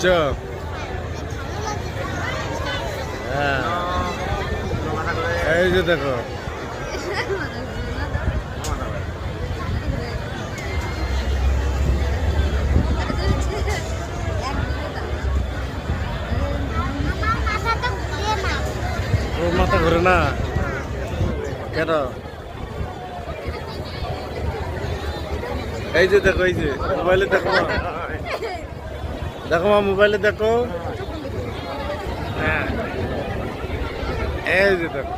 দেখছো? হ্যাঁ, এই যে দেখো, ওর মাথা ঘুরে না কেন? এই যে দেখো, এই যে মোবাইলে দেখো, দেখো মা, মোবাইলে দেখো। হ্যাঁ, এই যে দেখো,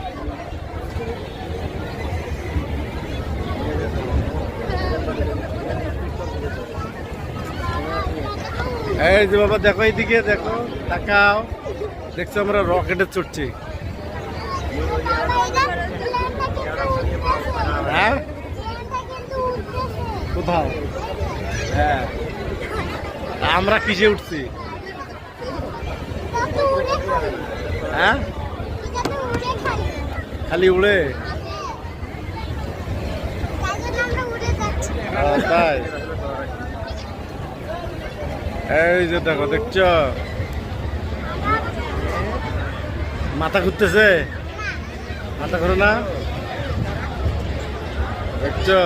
এই যে বাবা দেখো, এইদিকে দেখো, তাকাও। দেখছো আমরা রকেটে চড়ছি। হ্যাঁ, কোথাও? হ্যাঁ, আমরা কিসে উঠছি? হ্যাঁ, খালি উড়ে? তাই? এই যে দেখো, দেখছো মাথা ঘুরতেছে? মাথা ঘুরে না? দেখছো,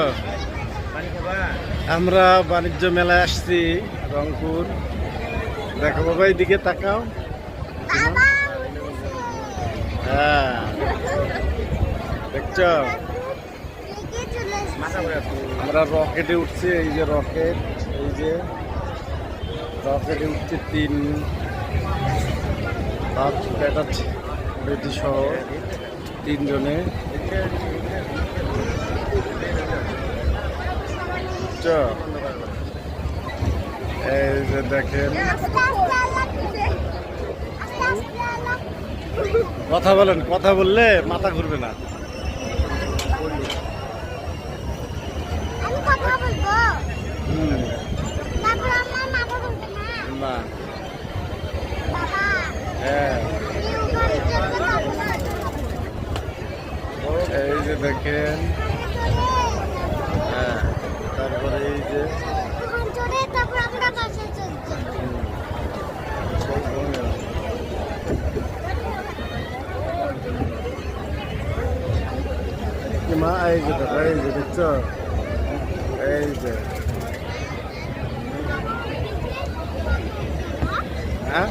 আমরা বাণিজ্য মেলায় আসছি রংপুর। দেখো বাবা, এইদিকে তাকাও। হ্যাঁ, দেখছো আমরা রকেটে উঠছি। এই যে রকেট, এই যে রকেটে উঠছে 3 ব্যাটা বেটি সহ 3 জনে। এই যে দেখেন, কথা বলেন, কথা বললে মাথা ঘুরবে না। না, হ্যাঁ, এই যে দেখেন। হ্যাঁ, তারপরে এই যে মা, এই যে দেখো, এই যে দেখছো, এই যে হ্যাঁ।